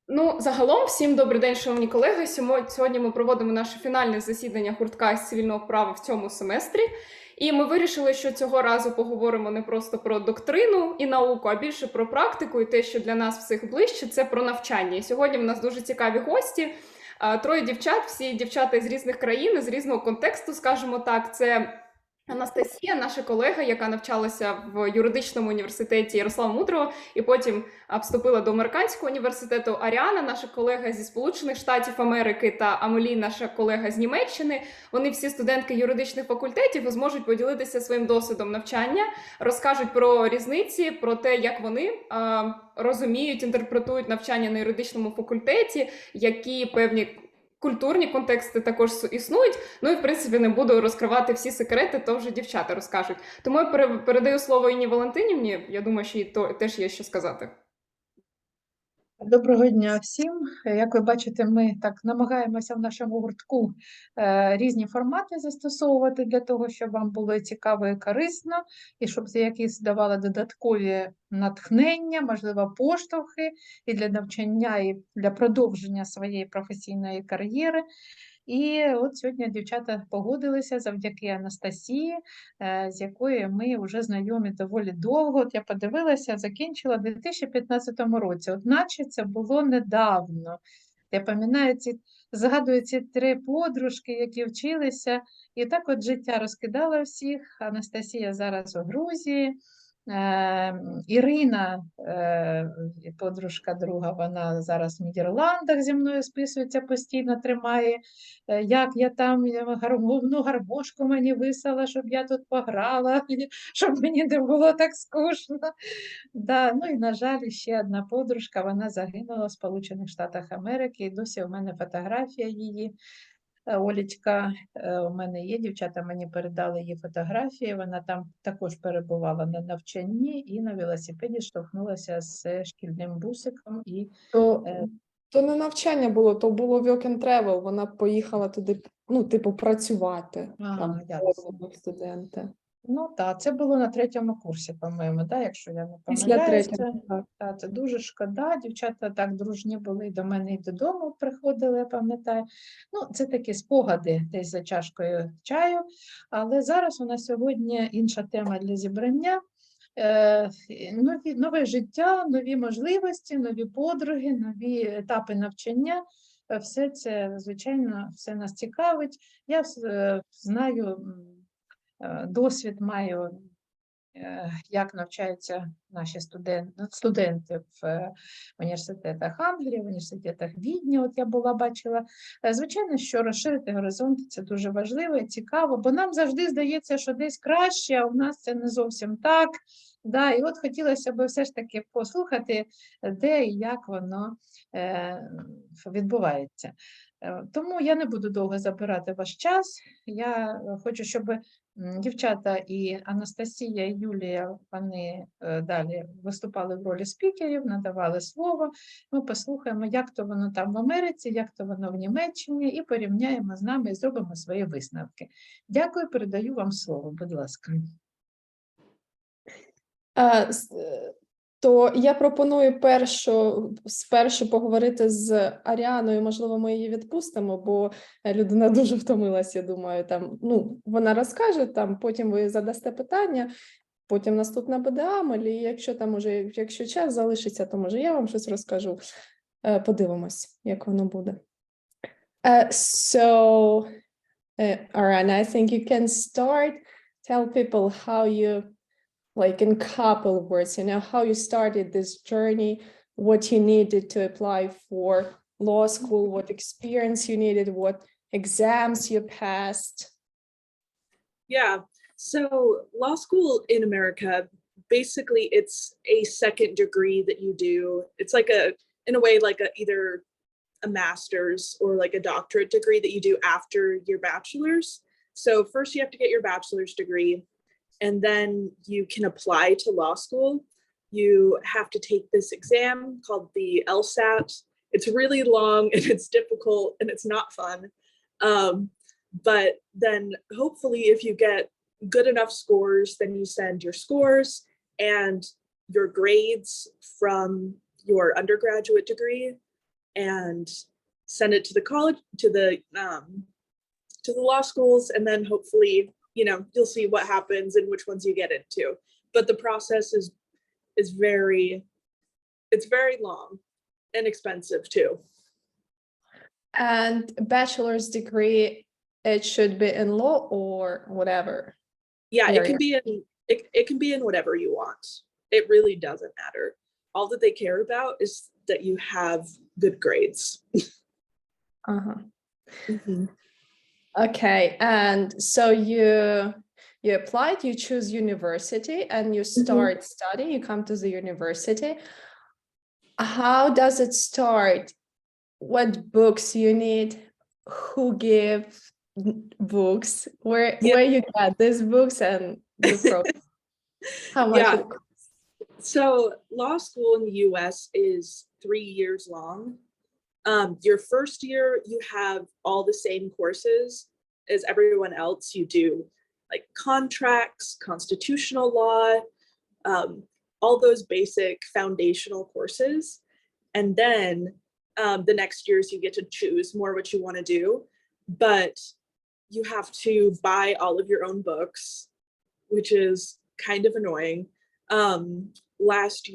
Ну, загалом, всім добрий день, шановні колеги. Сьогодні ми проводимо наше фінальне засідання гуртка з цивільного права в цьому семестрі. І ми вирішили, що цього разу поговоримо не просто про доктрину і науку, а більше про практику і те, що для нас всіх ближче, це про навчання. І сьогодні в нас дуже цікаві гості. Троє дівчат, всі дівчата з різних країн, з різного контексту, скажімо так. Це Анастасія, наша колега, яка навчалася в юридичному університеті Ярослава Мудрого і потім вступила до Американського університету. Аріана, наша колега зі Сполучених Штатів Америки, та Амелі, наша колега з Німеччини. Вони всі студентки юридичних факультетів і зможуть поділитися своїм досвідом навчання, розкажуть про різниці, про те, як вони розуміють, інтерпретують навчання на юридичному факультеті, які певні культурні контексти також існують. Ну і, в принципі, не буду розкривати всі секрети, то вже дівчата розкажуть. Тому я передаю слово Інні Валентинівні. Я думаю, що їй теж є що сказати. Доброго дня всім. Як ви бачите, ми так намагаємося в нашому гуртку різні формати застосовувати для того, щоб вам було цікаво і корисно, і щоб це якісь давали додаткові натхнення, можливо, поштовхи і для навчання, і для продовження своєї професійної кар'єри. І от сьогодні дівчата погодилися завдяки Анастасії, з якою ми вже знайомі доволі довго. От я подивилася, закінчила в 2015 році, от наче це було недавно. Я пам'ятаю, згадую ці три подружки, які вчилися, і так от життя розкидало всіх. Анастасія зараз у Грузії, Ірина, подружка друга, вона зараз в Нідерландах зі мною списується, постійно тримає, як я там головну гармошку мені висала, щоб я тут пограла, щоб мені не було так скучно. Да, ну і, на жаль, ще одна подружка, вона загинула в Сполучених Штатах Америки, і досі у мене фотографія її. Олечка у мене є, дівчата мені передали її фотографії, вона там також перебувала на навчанні і на велосипеді штовхнулася з шкільним бусиком. То не навчання було, то було work and travel, вона поїхала туди, ну, типу, працювати, там, студенти. Ну так, це було на 3-му курсі, по-моєму, да, якщо я не Після помиляюся. 3-го, так. Це дуже шкода, дівчата так дружні були, до мене і додому приходили, я пам'ятаю. Ну, це такі спогади десь за чашкою чаю, але зараз у нас сьогодні інша тема для зібрання. Нове життя, нові можливості, нові подруги, нові етапи навчання. Все це, звичайно, все нас цікавить. Я знаю, досвід маю, як навчаються наші студенти в університетах Англії, в університетах Відня. От я бачила. Звичайно, що розширити горизонти – це дуже важливо і цікаво, бо нам завжди здається, що десь краще, а у нас це не зовсім так. Да, і от хотілося б все ж таки послухати, де і як воно відбувається. Тому я не буду довго забирати ваш час. Я хочу, щоб дівчата і Анастасія, і Юлія, вони далі виступали в ролі спікерів, надавали слово. Ми послухаємо, як то воно там в Америці, як то воно в Німеччині, і порівняємо з нами і зробимо свої висновки. Дякую, передаю вам слово, будь ласка. То я пропоную спершу поговорити з Аріаною, можливо, ми її відпустимо, бо людина дуже втомилась, я думаю, там, ну, вона розкаже, там, потім ви задасте питання, потім наступна буде Амелі, і якщо час залишиться, то, може, я вам щось розкажу. Подивимось, як воно буде. Ariana, I think you can start. Tell people how you, like in couple of words, how you started this journey, what you needed to apply for law school, what experience you needed, what exams you passed. Yeah, so law school in America, basically it's a second degree that you do. It's like in a way, like either a master's or like a doctorate degree that you do after your bachelor's. So first you have to get your bachelor's degree, and then you can apply to law school. You have to take this exam called the LSAT. It's really long and it's difficult and it's not fun. But then hopefully if you get good enough scores, then you send your scores and your grades from your undergraduate degree and send it to the college, to the law schools, and then hopefully, you'll see what happens and which ones you get into. But the process is very long and expensive too. And bachelor's degree, it should be in law or whatever. Yeah, area. it can be in whatever you want. It really doesn't matter. All that they care about is that you have good grades. Uh-huh. Mm-hmm. Okay, and so you applied, you choose university, and you start studying, you come to the university. How does it start? What books you need? Who gives books? Where you get these books and the process? How much it costs? So law school in the US is 3 years long. Your first year, you have all the same courses as everyone else. You do like contracts, constitutional law, all those basic foundational courses. And then the next years you get to choose more what you want to do, but you have to buy all of your own books, which is kind of annoying. Last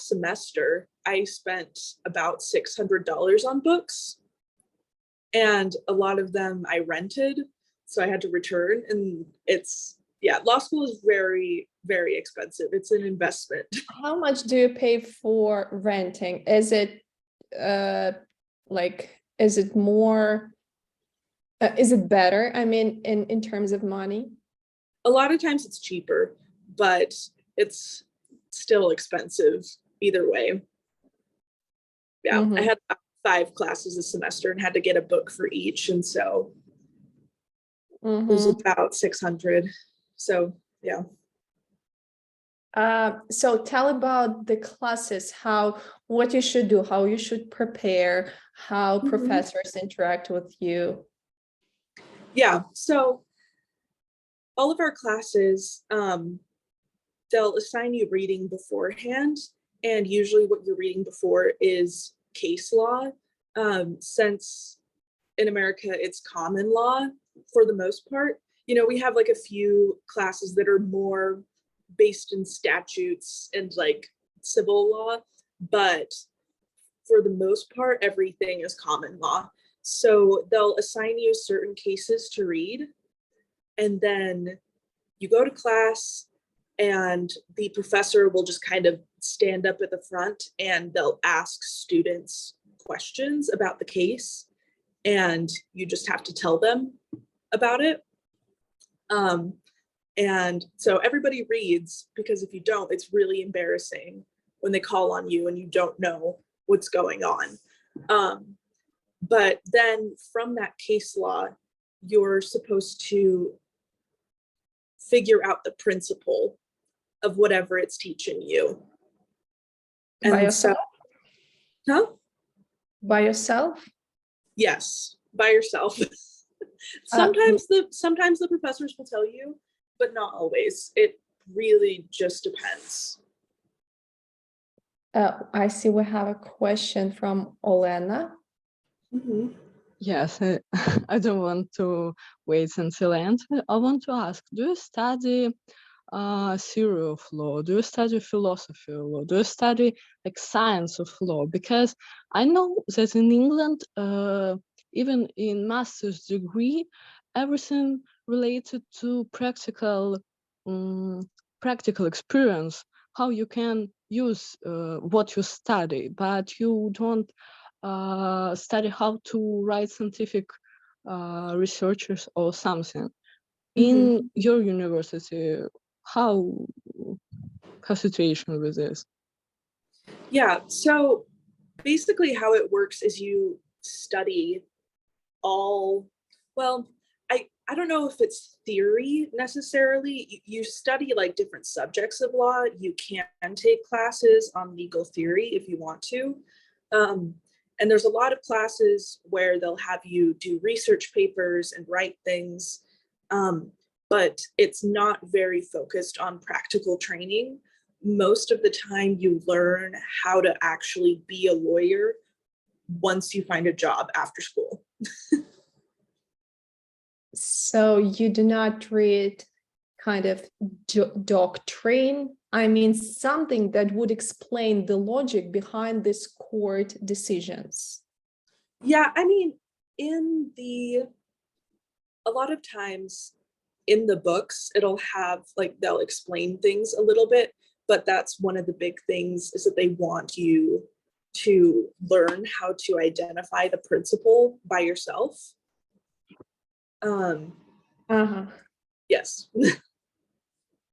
semester, I spent about $600 on books, and a lot of them I rented, so I had to return. And law school is very, very expensive. It's an investment. How much do you pay for renting? Is it is it more, is it better? I mean, in terms of money? A lot of times it's cheaper, but it's still expensive either way. Yeah, I had 5 classes a semester and had to get a book for each, and so it was about 600. So yeah. So tell about the classes, what you should do, how you should prepare, how professors interact with you. Yeah, so all of our classes, they'll assign you reading beforehand, and usually what you're reading before is case law. Since in America it's common law for the most part. We have like a few classes that are more based in statutes and like civil law, but for the most part, everything is common law. So they'll assign you certain cases to read, and then you go to class, and the professor will just kind of stand up at the front, and they'll ask students questions about the case, and you just have to tell them about it. And so everybody reads, because if you don't, it's really embarrassing when they call on you and you don't know what's going on. But then from that case law, you're supposed to figure out the principle of whatever it's teaching you. By yourself? By yourself? Yes, by yourself. Sometimes the professors will tell you, but not always. It really just depends. I see we have a question from Olena. Yes, I don't want to wait until end. I want to ask, do you study theory of law? Do you study philosophy of law? Do you study like science of law? Because I know that in England, even in master's degree, everything related to practical experience, how you can use what you study, but you don't study how to write scientific researches or something. In your university, how situation with this? Yeah, so basically how it works is you study I don't know if it's theory necessarily. You study like different subjects of law. You can take classes on legal theory if you want to. And there's a lot of classes where they'll have you do research papers and write things, but it's not very focused on practical training. Most of the time you learn how to actually be a lawyer once you find a job after school. So you do not read kind of doctrine. I mean, something that would explain the logic behind these court decisions. Yeah, I mean, a lot of times in the books, it'll have like, they'll explain things a little bit, but that's one of the big things is that they want you to learn how to identify the principle by yourself. Yes.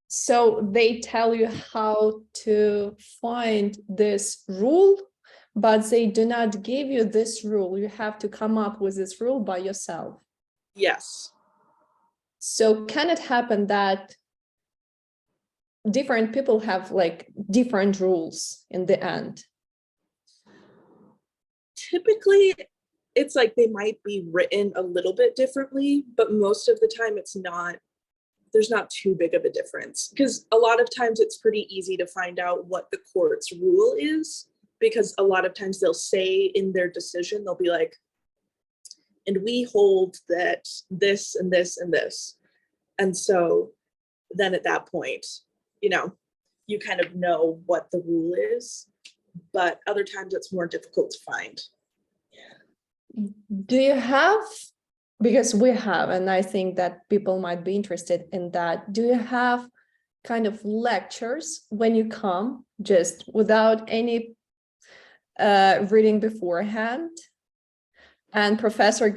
So they tell you how to find this rule, but they do not give you this rule. You have to come up with this rule by yourself. Yes. So can it happen that different people have like different rules in the end? Typically, it's like they might be written a little bit differently, but most of the time there's not too big of a difference, because a lot of times it's pretty easy to find out what the court's rule is, because a lot of times they'll say in their decision, they'll be like, and we hold that this and this and this. And so then at that point, you kind of know what the rule is, but other times it's more difficult to find. Do you have, because we have, and I think that people might be interested in that, do you have kind of lectures when you come just without any reading beforehand, and professor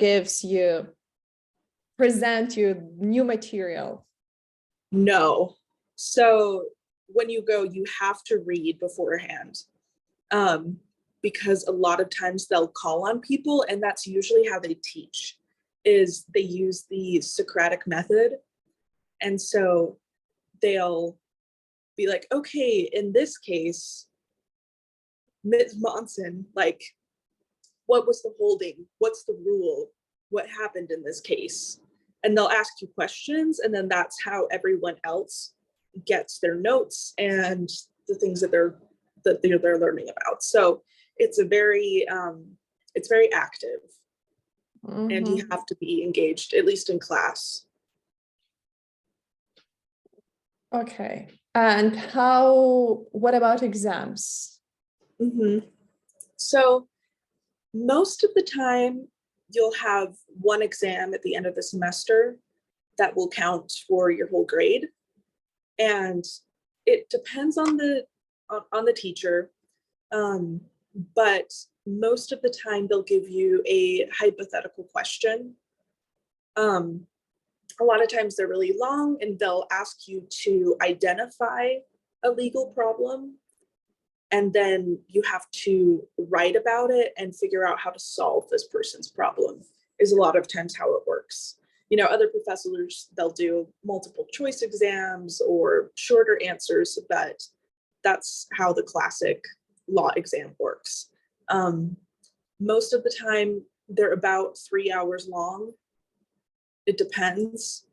present you new material? No. So when you go, you have to read beforehand, because a lot of times they'll call on people, and that's usually how they teach, is they use the Socratic method. And so they'll be like, okay, in this case, Ms. Monson, like, what was the holding? What's the rule? What happened in this case? And they'll ask you questions, and then that's how everyone else gets their notes and the things that they're learning about. So it's very active, and you have to be engaged, at least in class. Okay. And what about exams? So most of the time you'll have one exam at the end of the semester that will count for your whole grade. And it depends on the teacher. But most of the time they'll give you a hypothetical question. A lot of times they're really long, and they'll ask you to identify a legal problem, and then you have to write about it and figure out how to solve this person's problem, is a lot of times how it works. Other professors, they'll do multiple choice exams or shorter answers, but that's how the classic law exam works. Most of the time, they're about 3 hours long. It depends.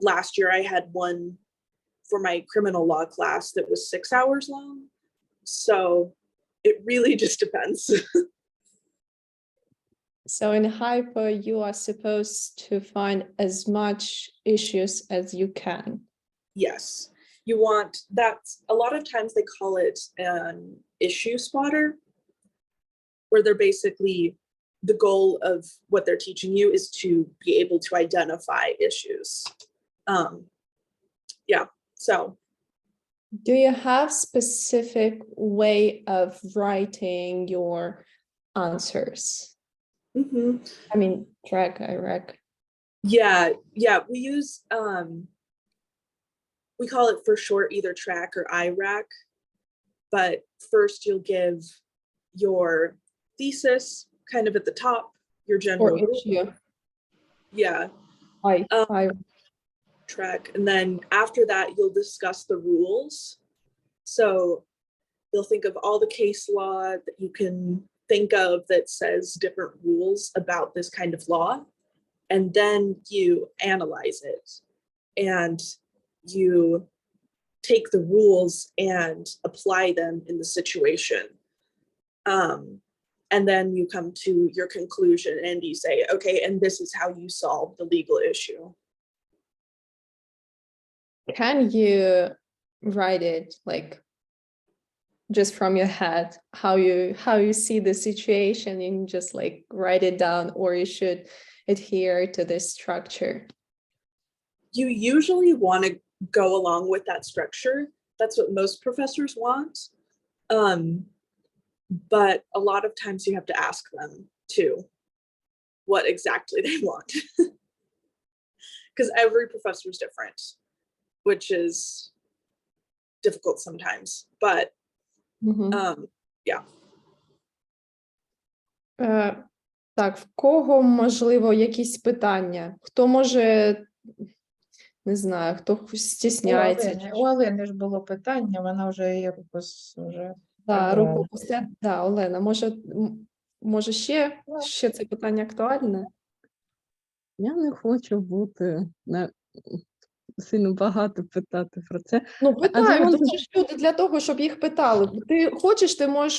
Last year, I had one for my criminal law class that was 6 hours long. So it really just depends. So in hyper, you are supposed to find as much issues as you can. Yes. You want that. A lot of times they call it an issue spotter, where they're basically, the goal of what they're teaching you is to be able to identify issues. So. Do you have specific way of writing your answers? I mean, I rec. Yeah, we use, we call it for short either track or IRAC, but first you'll give your thesis kind of at the top, your general issue. Yeah. I track, and then after that you'll discuss the rules. So you'll think of all the case law that you can think of that says different rules about this kind of law, and then you analyze it, and you take the rules and apply them in the situation. And then you come to your conclusion and you say, okay, and this is how you solve the legal issue. Can you write it like just from your head, how you see the situation, and just like write it down, or you should adhere to this structure? You usually want to go along with that structure. That's what most professors want. But a lot of times you have to ask them too what exactly they want. Because every professor is different, which is difficult sometimes. But yeah. Так, в кого, можливо, якісь питання? Хто може, не знаю, хто стісняється? У Олени ж було питання, вона вже її руку вже... Да, руку пустя. Да, Олена, може ще це питання актуальне? Я не хочу бути сильно багато питати про це. Ну, питаю, тому що люди для того, щоб їх питали. Ти хочеш, ти можеш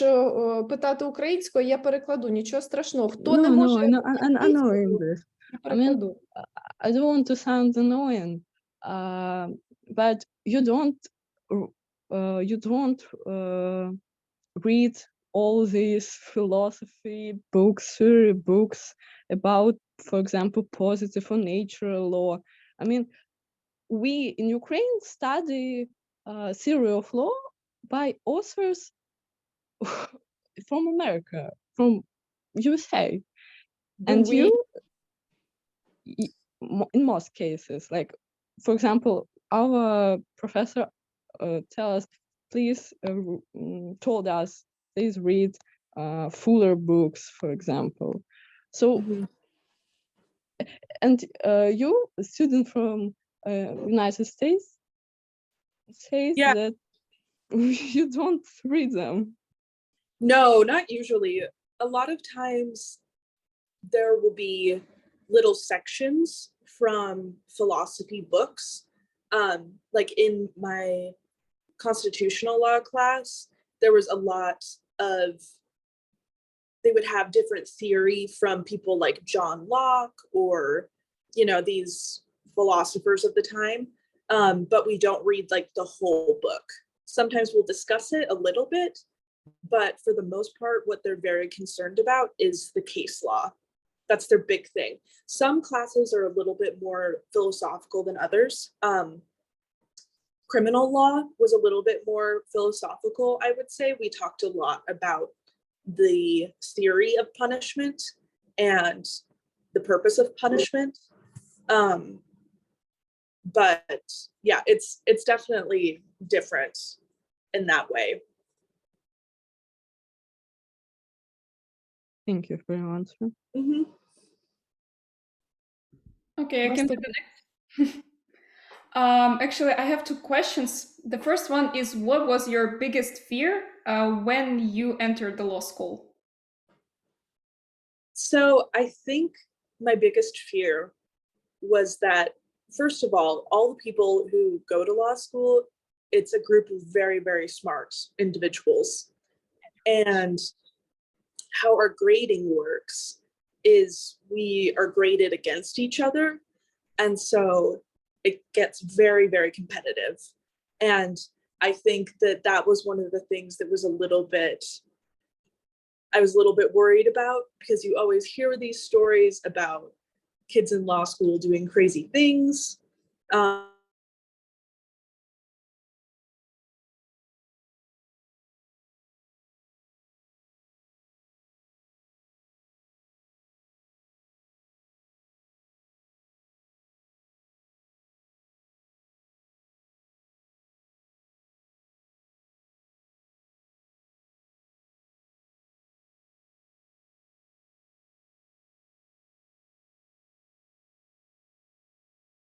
питати українською, я перекладу, нічого страшного. Хто не може Annoying. перекладу. I don't want to sound annoying, but you don't read all these philosophy books, theory books about, for example, positive or natural law. I mean, we in Ukraine study theory of law by authors from America, from USA. And in most cases, like, for example, our professor told us, please read fuller books, for example. So, and you, a student from United States, says that you don't read them. No, not usually. A lot of times there will be little sections from philosophy books. Like in my constitutional law class, there was a lot of, they would have different theory from people like John Locke or, you know, these philosophers of the time, but we don't read like the whole book. Sometimes we'll discuss it a little bit, but for the most part, what they're very concerned about is the case law. That's their big thing. Some classes are a little bit more philosophical than others. Criminal law was a little bit more philosophical, I would say. We talked a lot about the theory of punishment and the purpose of punishment. But yeah, it's definitely different in that way. Thank you for your answer. Okay, I can take the next. Actually, I have two questions. The first one is, what was your biggest fear when you entered the law school? So I think my biggest fear was that, first of all the people who go to law school, it's a group of very, very smart individuals. And how our grading works is we are graded against each other. And so it gets very, very competitive. And I think that was one of the things that was I was a little bit worried about, because you always hear these stories about kids in law school doing crazy things.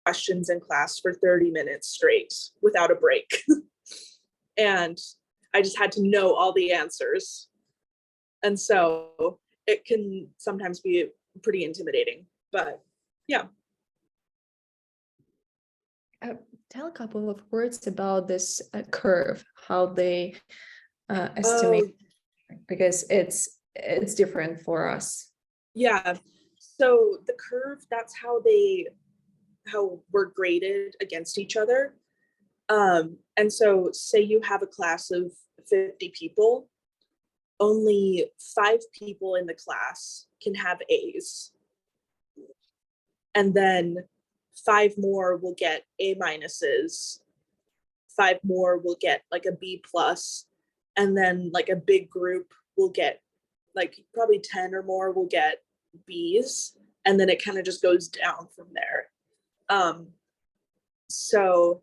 Questions in class for 30 minutes straight without a break. And I just had to know all the answers. And so it can sometimes be pretty intimidating, but yeah. Tell a couple of words about this curve, how they estimate, because it's it's different for us. Yeah. So the curve, that's how we're graded against each other. And so say you have a class of 50 people, only 5 people in the class can have A's. And then 5 more will get A minuses. 5 more will get like a B plus. And then like a big group will get like probably 10 or more will get B's. And then it kind of just goes down from there. So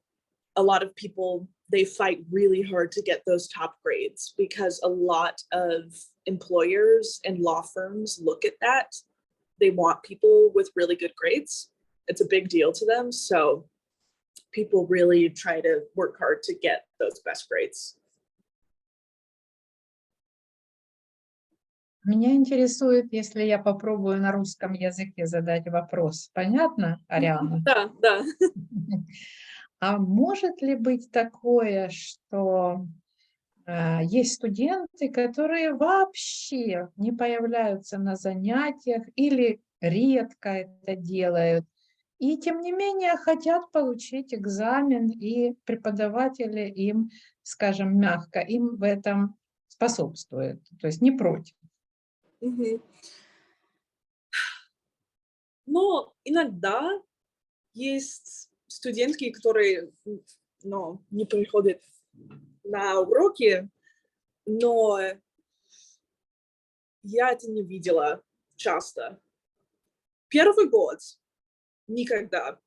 a lot of people, they fight really hard to get those top grades because a lot of employers and law firms look at that. They want people with really good grades. It's a big deal to them. So people really try to work hard to get those best grades. Меня интересует, если я попробую на русском языке задать вопрос. Понятно, Ариана? Да, да. А может ли быть такое, что есть студенты, которые вообще не появляются на занятиях или редко это делают, и тем не менее хотят получить экзамен, и преподаватели им, скажем, мягко, им в этом способствуют, то есть не против? Мгм. Но иногда есть студентки, которые, ну, не приходят на уроки, но я это не видела часто. Первый год никогда.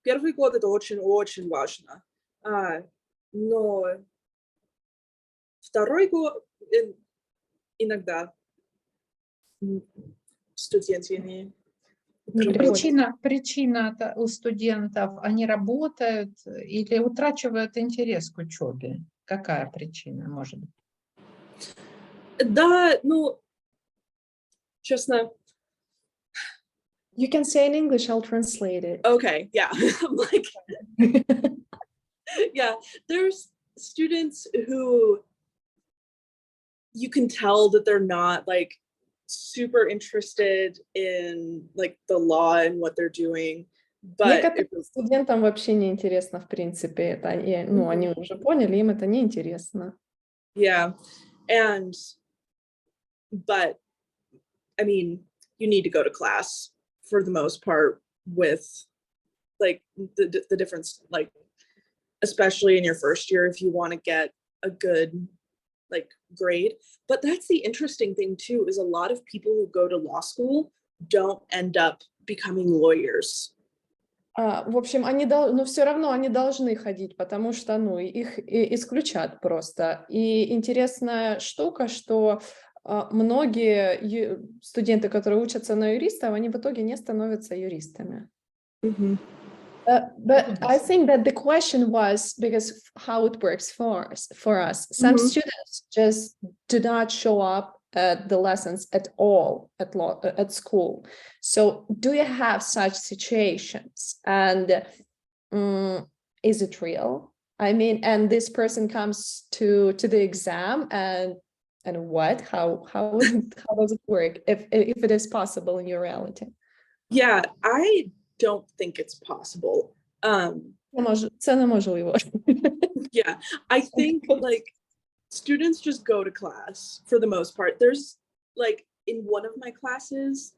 Первый год это очень-очень важно. Но второй год иногда студенты не приходят. Причина у студентов, они работают или утрачивают интерес к учебе? Какая причина может быть? Да, ну, честно. You can say in English, I'll translate it. Okay, yeah. I'm like, yeah, there's students who you can tell that they're not like super interested in like the law and what they're doing. But Некоторым студентам вообще не интересно, в принципе, это, ну, они уже поняли, им это не интересно. yeah, but I mean, you need to go to class for the most part with like the difference, like especially in your first year if you want to get a good like grade. But that's the interesting thing too, is a lot of people who go to law school don't end up becoming lawyers. В общем, но все равно они должны ходить, потому что, ну, их исключат просто. И интересная штука, что многие студенты, которые учатся на юристов, они в итоге не становятся юристами. Mm-hmm. But I think that the question was because how it works for us. Some students just do not show up at the lessons at all at school. So do you have such situations? And is it real? I mean, and this person comes to the exam and what? How does it work if it is possible in your reality? Yeah, I don't think it's possible. Це неможливо. Yeah, I think like students just go to class for the most part. There's like in one of my classes,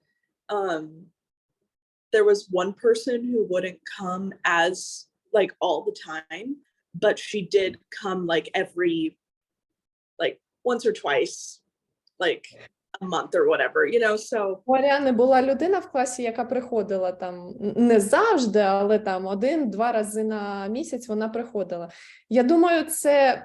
there was one person who wouldn't come as like all the time, but she did come like every like once or twice, like a month or whatever, you know, so. У Аріани була людина в класі, яка приходила там не завжди, але там 1-2 рази на місяць вона приходила. Я думаю, це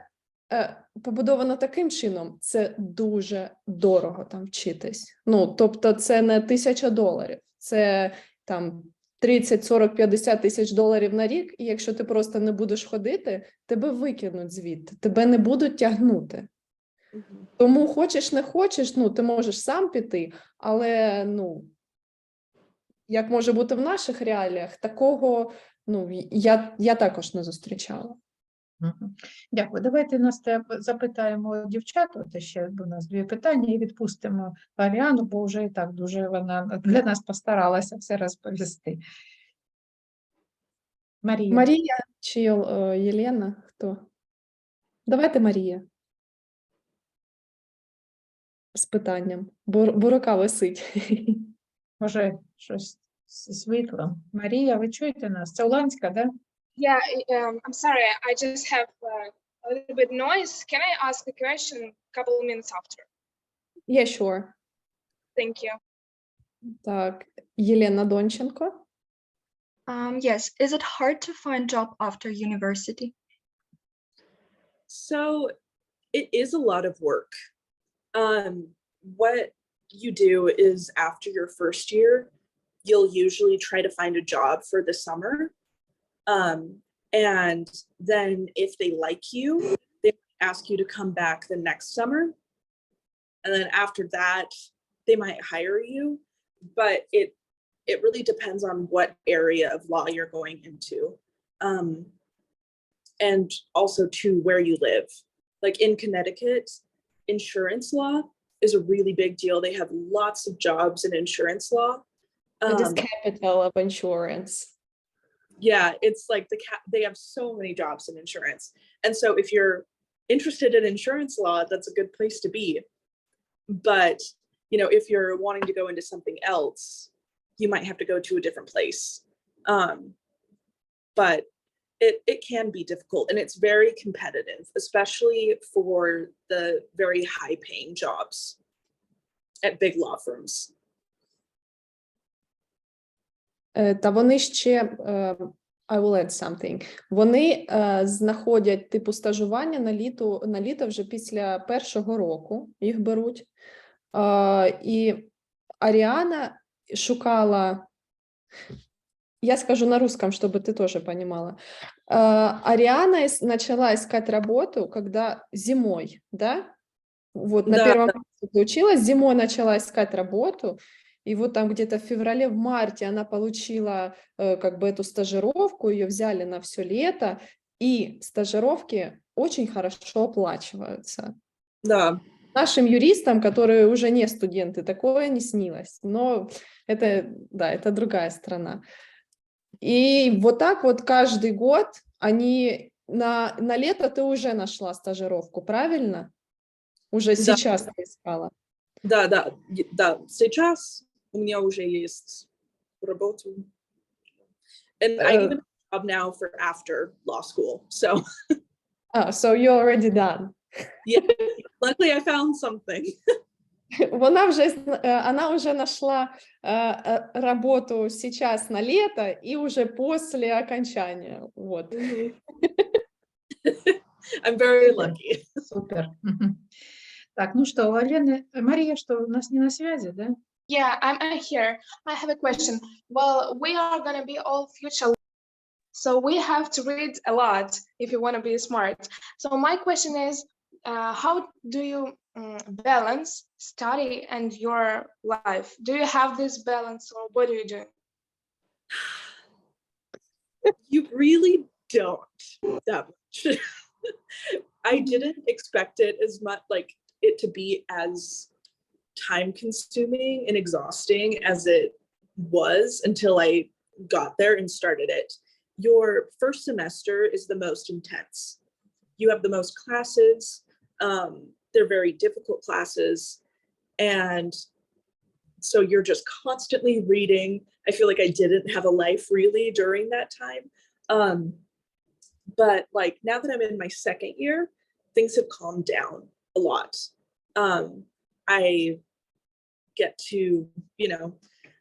побудовано таким чином, це дуже дорого там вчитись. Ну, тобто це не $1000, це там 30, 40, 50 тисяч доларів на рік, і якщо ти просто не будеш ходити, тебе викинуть звідти, тебе не будуть тягнути. Тому хочеш, не хочеш, ну, ти можеш сам піти, але, ну, як може бути в наших реаліях, такого, ну, я також не зустрічала. Мгм. Дякую. Давайте запитаємо дівчат, от ще у нас 2 питання, і відпустимо Аріану, бо вже і так дуже вона для нас постаралася все розповісти. Марія. Марія чи Єлена? Хто? Давайте Марія. З питанням, бо рука висить. Може, щось зі світлом. Марія, ви чуєте нас? Це Уланська, да? Yeah, I'm sorry, I just have a little bit noise. Can I ask a question a couple of minutes after? Yeah, sure. Thank you. Так, Єлена Донченко. Yes, is it hard to find job after university? So it is a lot of work. What you do is after your first year, you'll usually try to find a job for the summer. And then if they like you, they ask you to come back the next summer. And then after that, they might hire you. But it really depends on what area of law you're going into. And also to where you live. Like in Connecticut, insurance law is a really big deal. They have lots of jobs in insurance law. It is capital of insurance. Yeah, it's like they have so many jobs in insurance. And so if you're interested in insurance law, that's a good place to be. But, you know, if you're wanting to go into something else, you might have to go to a different place. But it can be difficult, and it's very competitive, especially for the very high paying jobs at big law firms. Та вони ще, I will add something, вони знаходять типу стажування на літо вже після першого року, їх беруть. І Аріана шукала, я скажу на русском, чтобы ты тоже понимала. Ариана начала искать работу, когда зимой, да? Вот на первом курсе ты училась, зимой начала искать работу, и вот там где-то в феврале, в марте она получила как бы эту стажировку, ее взяли на все лето, и стажировки очень хорошо оплачиваются. Да. Нашим юристам, которые уже не студенты, такое не снилось, но это, да, это другая страна. И вот так вот каждый год они на лето ты уже нашла стажировку, правильно? Уже сейчас ты искала. Да. Сейчас у меня уже есть работа. And I even have a job now for after law school. So. So you're already done. Yeah, luckily I found something. Она уже нашла работу сейчас на лето и уже после окончания. Вот. I'm very lucky. Супер. Так, ну что, Мария, что, у нас не на связи, да? Yeah, I'm here. I have a question. Well, we are going to be all future, so we have to read a lot if you want to be smart. So my question is, how do you balance study and your life? Do you have this balance, or what do you do? You really don't that much. I didn't expect it as much, like it to be as time consuming and exhausting as it was until I got there and started it. Your first semester is the most intense. You have the most classes. They're very difficult classes. And so you're just constantly reading. I feel like I didn't have a life really during that time. But like now that I'm in my second year, things have calmed down a lot. I get to, you know,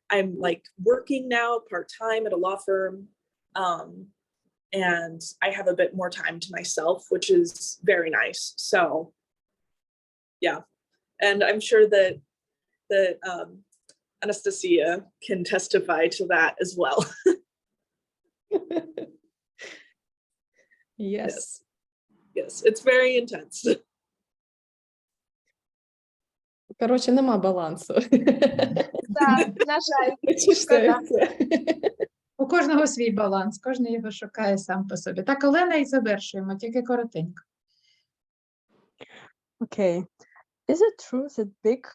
I'm like working now part-time at a law firm. And I have a bit more time to myself, which is very nice. So, yeah. And I'm sure that Anastasia can testify to that as well. Yes. Yes, it's very intense. Короче, нема балансу. Да, на жаль. Чи що це? У У кожного свій баланс, кожен його шукає сам по собі. Так, Олена, і завершуємо, тільки коротенько. Okay. Is it true that big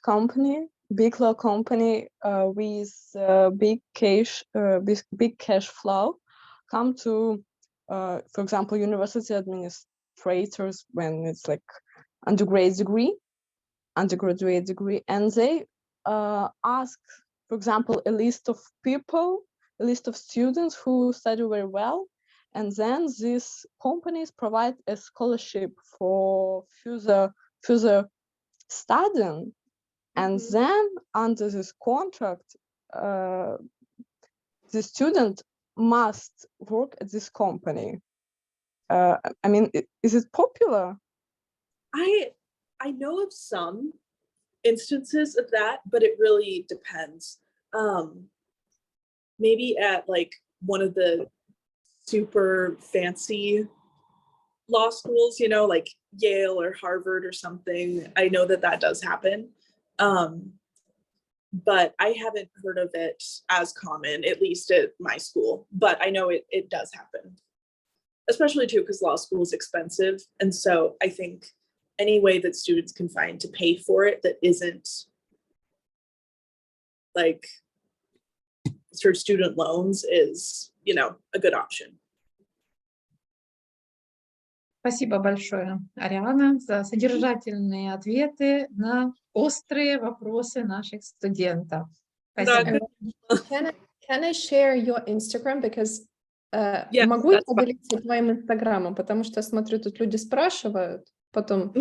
law company with big cash flow come to, for example, university administrators when it's like undergraduate degree, and they ask, for example, a list of students who study very well, and then these companies provide a scholarship for further studying, and then under this contract, the student must work at this company. I mean, is it popular? I know of some instances of that, but it really depends. Maybe at like one of the super fancy law schools, you know, like Yale or Harvard or something. I know that that does happen. But I haven't heard of it as common, at least at my school. But I know it does happen, especially too because law school is expensive. And so I think any way that students can find to pay for it that isn't like through student loans is, you know, a good option. Спасибо большое, Ариана, за содержательные ответы на острые вопросы наших студентов. Спасибо. Can I share your Instagram? Because Yes, могу я that's fine. поделиться твоим инстаграмом? Потому что я смотрю, тут люди спрашивают, потом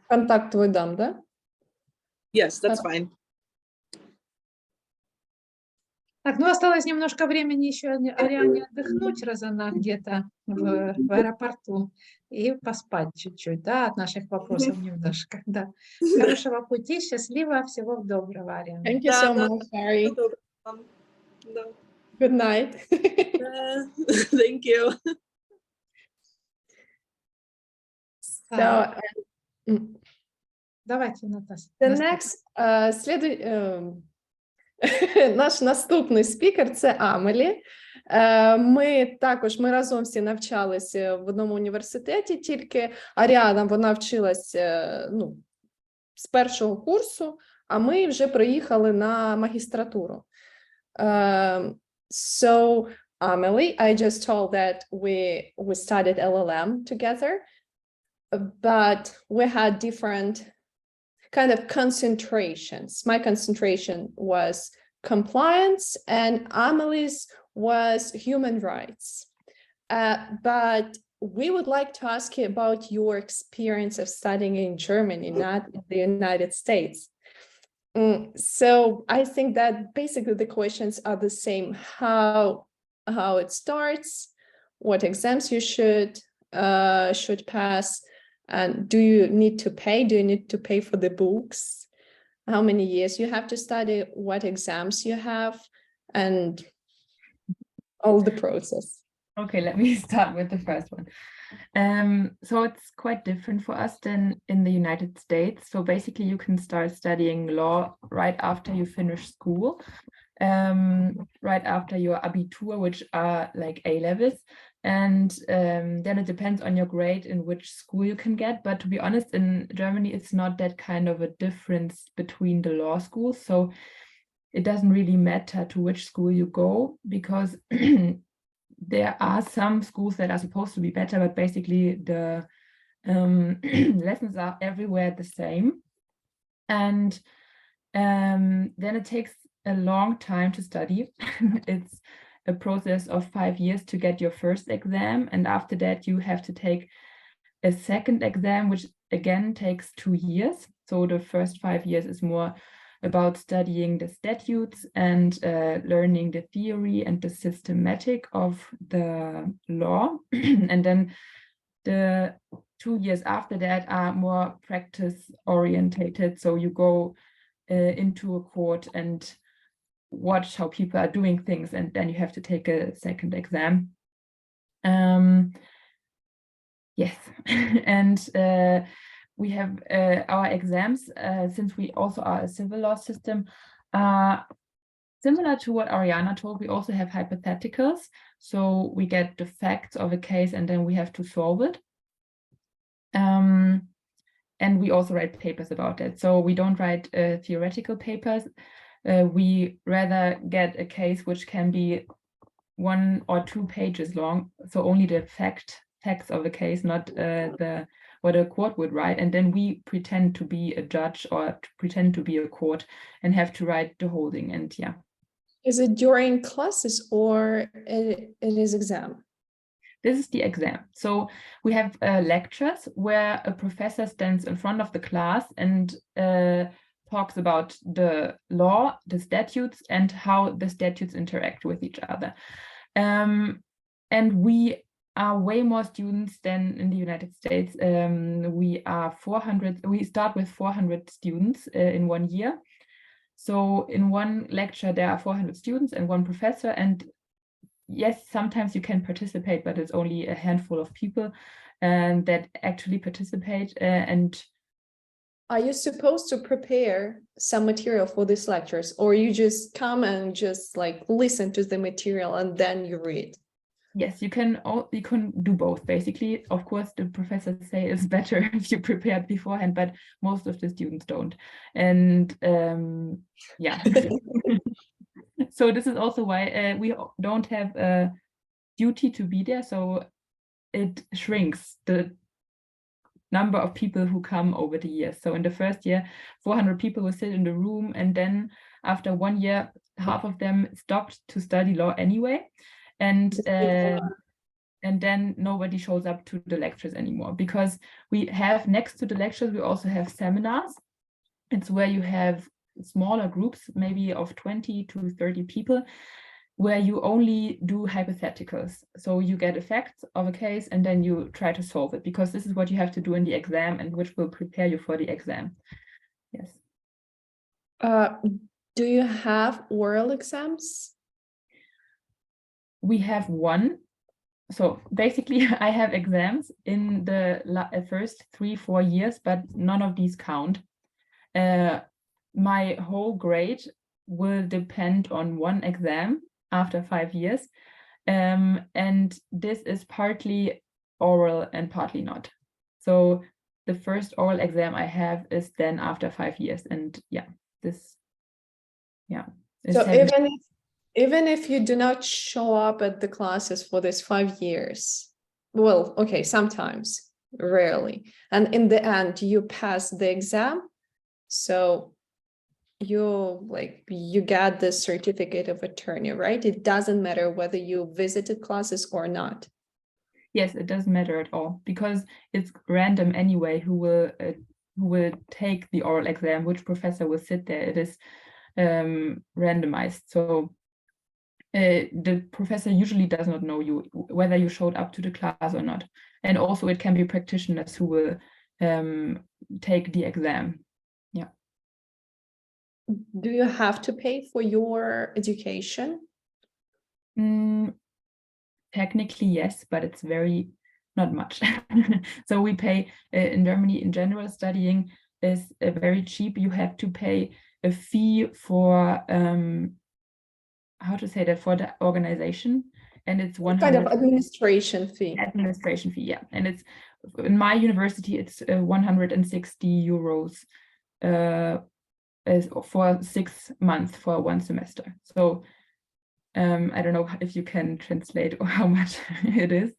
контакт твой дам, да? Yes, that's fine. Так, ну осталось немножко времени еще Ариане отдохнуть, раз она где-то в аэропорту, и поспать чуть-чуть, да, от наших вопросов немножко, да. Хорошего пути, счастливо, всего доброго, Ариана. Thank you so much, Harry. No. Good night. Thank you. So, Давайте, Наташа. Наш наступний спікер – це Амелі. Ми разом всі навчалися в одному університеті, тільки Аріана, вона вчилася з першого курсу, а ми вже приїхали на магістратуру. So, Amelie, I just told that we studied LLM together, but we had different kind of concentrations. My concentration was compliance and Amelie's was human rights. But we would like to ask you about your experience of studying in Germany, not in the United States. So I think that basically the questions are the same. How it starts, what exams you should pass, and do you need to pay? Do you need to pay for the books? How many years you have to study? What exams you have? And all the process. Okay, let me start with the first one. So it's quite different for us than in the United States. So basically you can start studying law right after you finish school, right after your Abitur, which are like A-levels. And then it depends on your grade in which school you can get. But to be honest, in Germany, it's not that kind of a difference between the law schools. So it doesn't really matter to which school you go, because there are some schools that are supposed to be better, but basically the lessons are everywhere the same. And then it takes a long time to study. It's a process of 5 years to get your first exam, and after that you have to take a second exam, which again takes 2 years. So the first 5 years is more about studying the statutes and learning the theory and the systematic of the law. And then the 2 years after that are more practice orientated. So you go into a court and watch how people are doing things, and then you have to take a second exam. Yes, and we have our exams, since we also are a civil law system, are Similar to what Ariana told, we also have hypotheticals. So we get the facts of a case and then we have to solve it. And we also write papers about it. So we don't write theoretical papers. We rather get a case which can be 1 or 2 pages long. So only the facts of the case, not what a court would write. And then we pretend to be a judge or to pretend to be a court and have to write the whole thing. And yeah. Is it during classes or it is exam? This is the exam. So we have lectures where a professor stands in front of the class and talks about the law, the statutes, and how the statutes interact with each other. And we are way more students than in the United States. We start with 400 students in 1 year. So in one lecture, there are 400 students and 1 professor. And yes, sometimes you can participate, but it's only a handful of people that actually participate. And are you supposed to prepare some material for these lectures, or you just come and just like listen to the material and then you read? Yes, you can do both, basically. Of course, the professors say it's better if you prepared beforehand, but most of the students don't. And yeah. So this is also why we don't have a duty to be there. So it shrinks the number of people who come over the years. So in the first year, 400 people will sit in the room. And then after 1 year, half of them stopped to study law anyway. And then nobody shows up to the lectures anymore, because we have, next to the lectures, we also have seminars. It's where you have smaller groups, maybe of 20 to 30 people, where you only do hypotheticals. So you get a fact of a case and then you try to solve it, because this is what you have to do in the exam and which will prepare you for the exam. Yes. Do you have oral exams? We have 1. So basically I have exams in the first 3-4 years, but none of these count. My whole grade will depend on 1 exam after 5 years. And this is partly oral and partly not. So the first oral exam I have is then after 5 years. And yeah, this, yeah. So even if you do not show up at the classes for these 5 years, well, okay, sometimes, rarely. And in the end, you pass the exam. So you get the certificate of attorney, right? It doesn't matter whether you visited classes or not. Yes, it doesn't matter at all, because it's random anyway who will take the oral exam, which professor will sit there. It is randomized. So the professor usually does not know you, whether you showed up to the class or not. And also it can be practitioners who will take the exam. Yeah. Do you have to pay for your education? Technically, yes, but it's not much. So we pay in Germany in general, studying is very cheap. You have to pay a fee for how to say that, for the organization, and it's 100 kind of administration fee. Administration fee, yeah. And it's in my university, it's 160 euros for 6 months for 1 semester. So I don't know if you can translate or how much it is.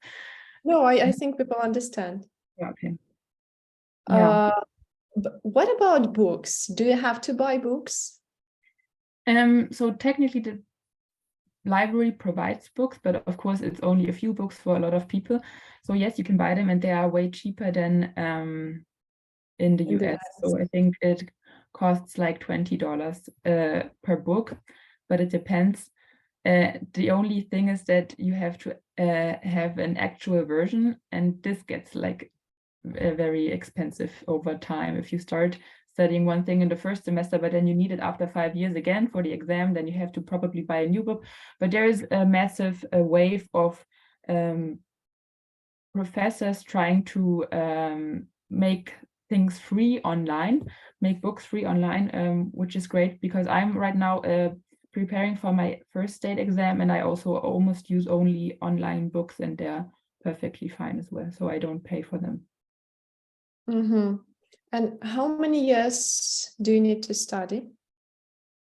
No, I think people understand. Yeah, okay. Yeah. But what about books? Do you have to buy books? So technically the library provides books, but of course it's only a few books for a lot of people. So yes, you can buy them, and they are way cheaper than in the US. So I think it costs like $20 per book, but it depends. The only thing is that you have to have an actual version, and this gets like very expensive over time. If you start studying one thing in the first semester, but then you need it after 5 years again for the exam, then you have to probably buy a new book. But there is a massive wave of professors trying to make things free online, make books free online, which is great, because I'm right now a preparing for my first state exam, and I also almost use only online books, and they're perfectly fine as well, so I don't pay for them. And how many years do you need to study?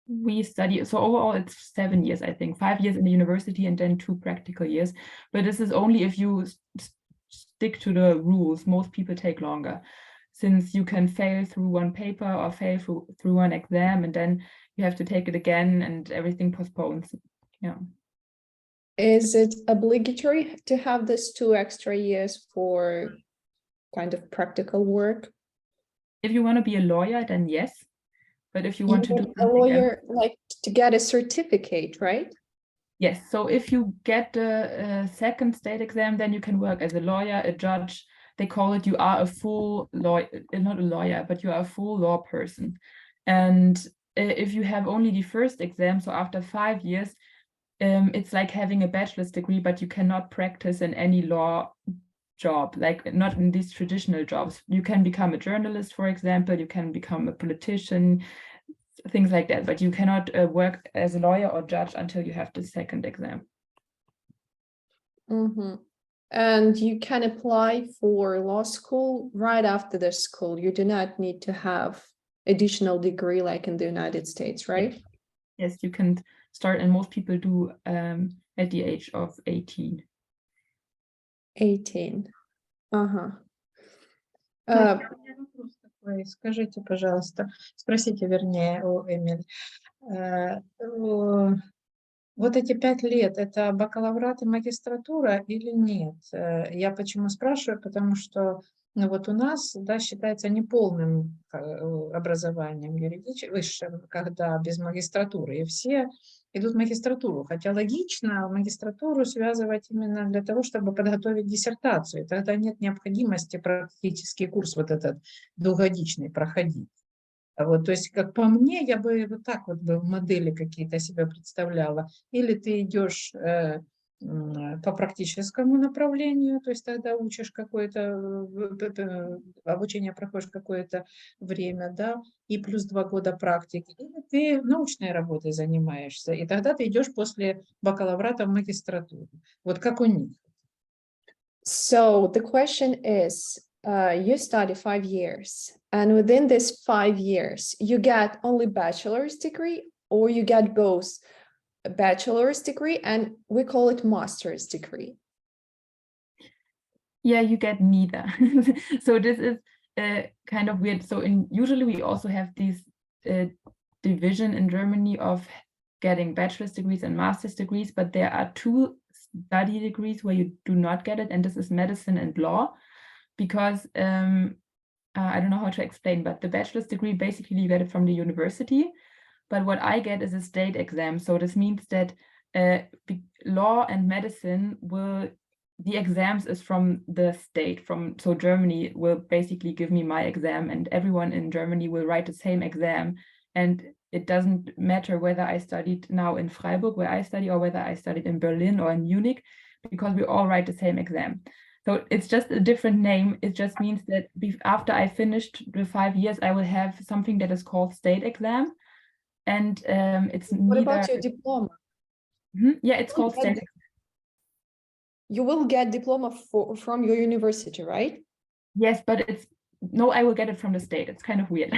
We study, so overall it's 7 years, I think, 5 years in the university and then 2 practical years. But this is only if you stick to the rules. Most people take longer, since you can fail through one paper or fail through one exam, and then you have to take it again and everything postpones. Yeah. Is it obligatory to have this 2 extra years for kind of practical work? If you want to be a lawyer, then yes. But if you want to do a something lawyer, like to get a certificate, right? Yes, so if you get the second state exam, then you can work as a lawyer, a judge. They call it, you are a full lawyer, not a lawyer, but you are a full law person. And if you have only the first exam, so after 5 years, it's like having a bachelor's degree, but you cannot practice in any law job, like not in these traditional jobs. You can become a journalist, for example, you can become a politician, things like that, but you cannot work as a lawyer or judge until you have the second exam. And you can apply for law school right after the school. You do not need to have additional degree like in the United States, right? Yes, you can start, and most people do at the age of 18. 18. Вопрос такой. Скажите, пожалуйста, спросите, вернее, у Эмили. Вот эти 5 лет, это бакалаврат и магистратура или нет? Я почему спрашиваю, потому что ну, вот у нас, да, считается неполным образованием высшим, когда без магистратуры, и все идут в магистратуру, хотя логично магистратуру связывать именно для того, чтобы подготовить диссертацию, и тогда нет необходимости практический курс вот этот двухгодичный проходить. Вот, то есть, как по мне, я бы вот так вот бы в модели какие-то себя представляла. Или ты идешь по практическому направлению, то есть тогда учишь какое-то, обучение проходишь какое-то время, да, и плюс 2 года практики, или ты научной работой занимаешься, и тогда ты идешь после бакалаврата в магистратуру. Вот как у них. So the question is, you study 5 years, and within this 5 years, you get only bachelor's degree, or you get both a bachelor's degree, and we call it master's degree. Yeah, you get neither. So this is kind of weird. So usually we also have this division in Germany of getting bachelor's degrees and master's degrees, but there are 2 study degrees where you do not get it, and this is medicine and law, because I don't know how to explain, but the bachelor's degree, basically you get it from the university, but what I get is a state exam. So this means that law and medicine the exams is from the state, so Germany will basically give me my exam, and everyone in Germany will write the same exam, and it doesn't matter whether I studied now in Freiburg, where I study, or whether I studied in Berlin or in Munich, because we all write the same exam. So it's just a different name. It just means that after I finished the 5 years, I will have something that is called state exam. And it's What about your diploma? Yeah, it's called state exam. You will get diploma from your university, right? Yes, but no, I will get it from the state. It's kind of weird.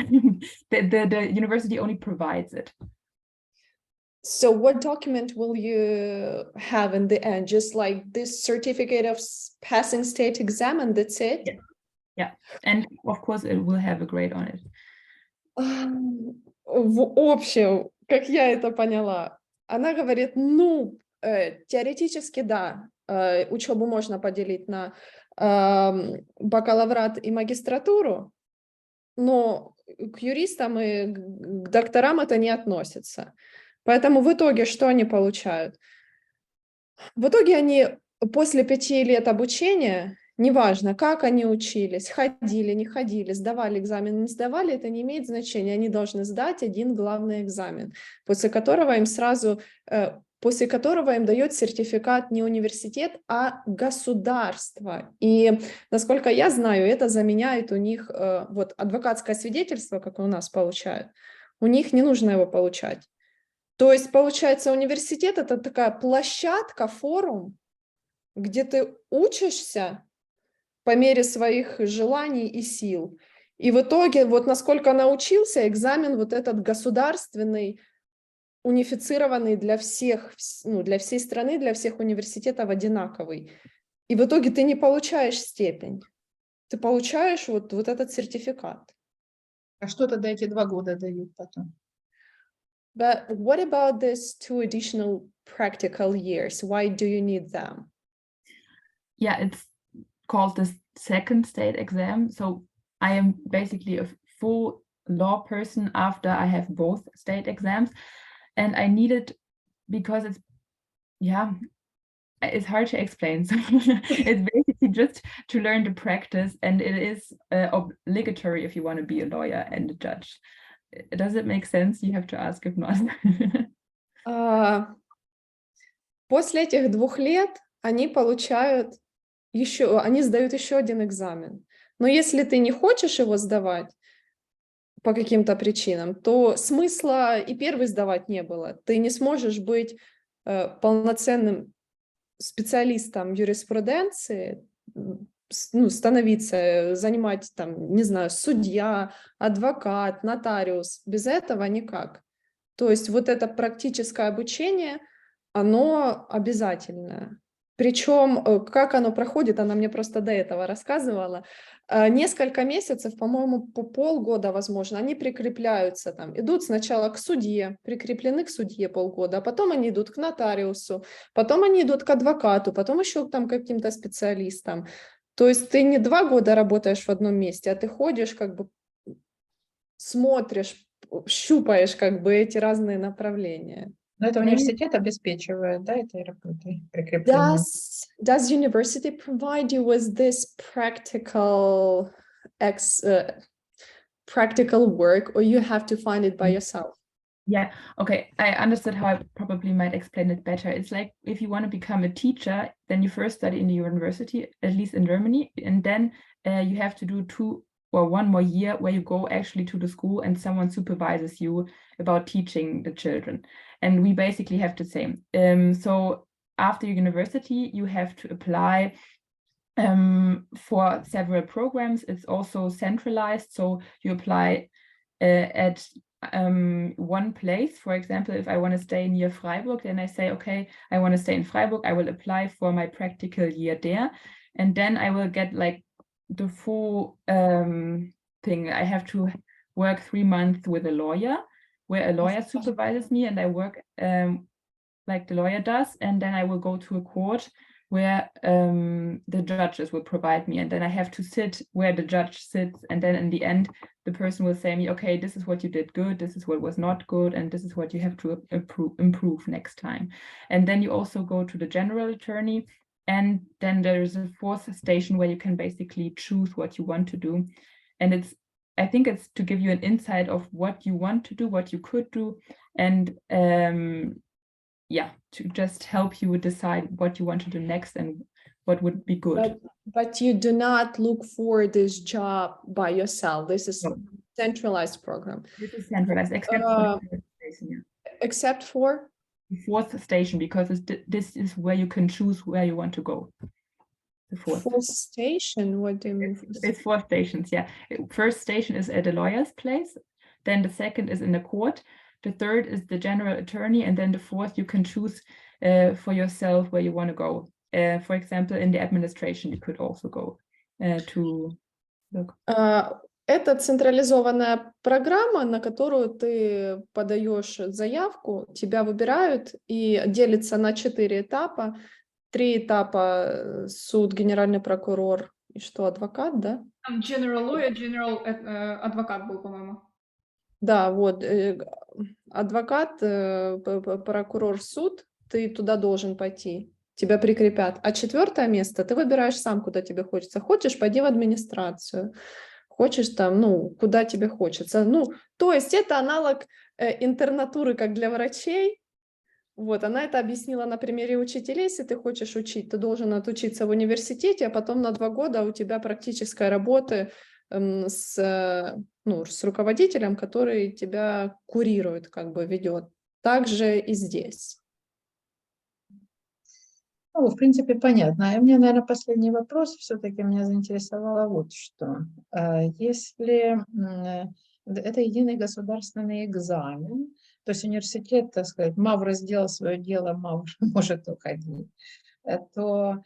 The university only provides it. So what document will you have in the end? Just like this certificate of passing state exam, and that's it? Yeah. And of course it will have a grade on it. В общем, как я это поняла, она говорит, ну, теоретически, да, учебу можно поделить на бакалаврат и магистратуру, но к юристам и к докторам это не относится. Поэтому в итоге что они получают? В итоге они после 5 лет обучения, неважно, как они учились, ходили, не ходили, сдавали экзамен, не сдавали, это не имеет значения. Они должны сдать один главный экзамен, после которого им дает сертификат не университет, а государство. И, насколько я знаю, это заменяет у них вот адвокатское свидетельство, как у нас получают. У них не нужно его получать. То есть, получается, университет — это такая площадка, форум, где ты учишься по мере своих желаний и сил. И в итоге, вот насколько научился, экзамен вот этот государственный, унифицированный для всех, ну, для всей страны, для всех университетов одинаковый. И в итоге ты не получаешь степень, ты получаешь вот этот сертификат. А что тогда эти 2 года дают потом? But what about these 2 additional practical years? Why do you need them? Yeah, it's called the second state exam. So I am basically a full law person after I have both state exams. And I need it because it's hard to explain. So it's basically just to learn the practice, and it is obligatory if you want to be a lawyer and a judge. Does it make sense? You have to ask if not. После этих 2 лет они получают они сдают еще один экзамен. Но если ты не хочешь его сдавать по каким-то причинам, то смысла и первый сдавать не было. Ты не сможешь быть полноценным специалистом юриспруденции, ну, становиться, занимать там, не знаю, судья, адвокат, нотариус. Без этого никак. То есть вот это практическое обучение, оно обязательное. Причем, как оно проходит, она мне просто до этого рассказывала, несколько месяцев, по-моему, по полгода, возможно, они прикрепляются там, идут сначала к судье, прикреплены к судье полгода, а потом они идут к нотариусу, потом они идут к адвокату, потом еще там к каким-то специалистам. То есть ты не 2 года работаешь в одном месте, а ты ходишь, как бы смотришь, щупаешь как бы эти разные направления. Но это университет обеспечивает, да, этой работой прикрепления? Does university provide you with this practical work, or you have to find it by yourself? Yeah, okay, I understood how I probably might explain it better. It's like if you want to become a teacher, then you first study in the university, at least in Germany, and then you have to do 2 or 1 more year where you go actually to the school and someone supervises you about teaching the children. And we basically have the same. So after university, you have to apply for several programs. It's also centralized, so you apply at one place. For example, if I want to stay near Freiburg, then I say, okay, I want to stay in Freiburg. I will apply for my practical year there. And then I will get like the full thing. I have to work 3 months with a lawyer, where a lawyer supervises me, and I work like the lawyer does. And then I will go to a court where the judges will provide me, and then I have to sit where the judge sits, and then in the end the person will say me, okay, this is what you did good, this is what was not good, and this is what you have to improve next time. And then you also go to the general attorney, and then there is a 4th station where you can basically choose what you want to do. And I think it's to give you an insight of what you want to do, what you could do, and to just help you decide what you want to do next and what would be good. But you do not look for this job by yourself. This is a centralized program. This is centralized, except for the 4th station. Yeah. Except for? The 4th station, because this is where you can choose where you want to go. The 4th station? What do you mean? It's 4 stations, yeah. 1st station is at a lawyer's place. Then the 2nd is in the court. The 3rd is the general attorney, and then the 4th you can choose for yourself where you want to go. For example, in the administration, you could also go to look. Это централизованная программа, на которую ты подаешь заявку, тебя выбирают и делится на 4 этапа. 3 этапа суд, генеральный прокурор и что, адвокат, да? Там general lawyer, адвокат был, по-моему. Да, вот, адвокат, прокурор, суд, ты туда должен пойти, тебя прикрепят. А 4 место ты выбираешь сам, куда тебе хочется. Хочешь, пойди в администрацию, хочешь там, куда тебе хочется. То есть это аналог интернатуры, как для врачей. Вот, она это объяснила на примере учителей. Если ты хочешь учить, ты должен отучиться в университете, а потом на 2 года у тебя практическая работа с руководителем, который тебя курирует, как бы ведет. также и здесь. Ну, в принципе, понятно. И у меня, наверное, последний вопрос все-таки меня заинтересовало вот что. Если это единый государственный экзамен, то есть университет, так сказать, МАВР сделал свое дело, МАВР может уходить, то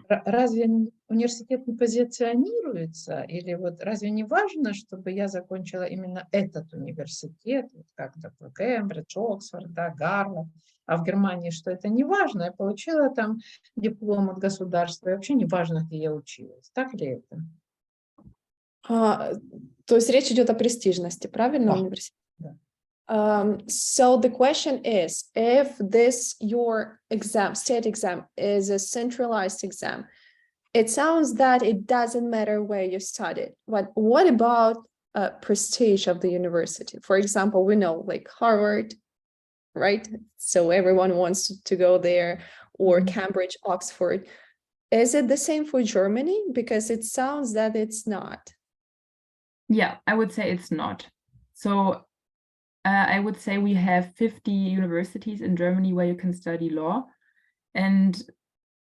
разве университет не позиционируется? Или вот разве не важно, чтобы я закончила именно этот университет, вот как, допустим, Кембридж, Оксфорд, да, Гарвард, а в Германии, что это не важно, я получила там диплом от государства, и вообще не важно, где я училась. Так ли это? То есть речь идет о престижности, правильно, Да. университет? Да. So the question is, if this your exam, state exam, is a centralized exam, it sounds that it doesn't matter where you studied. But what about prestige of the university? For example, we know like Harvard, right? So everyone wants to go there, or Cambridge, Oxford. Is it the same for Germany? Because it sounds that it's not. Yeah, I would say it's not. So I would say we have 50 universities in Germany where you can study law. And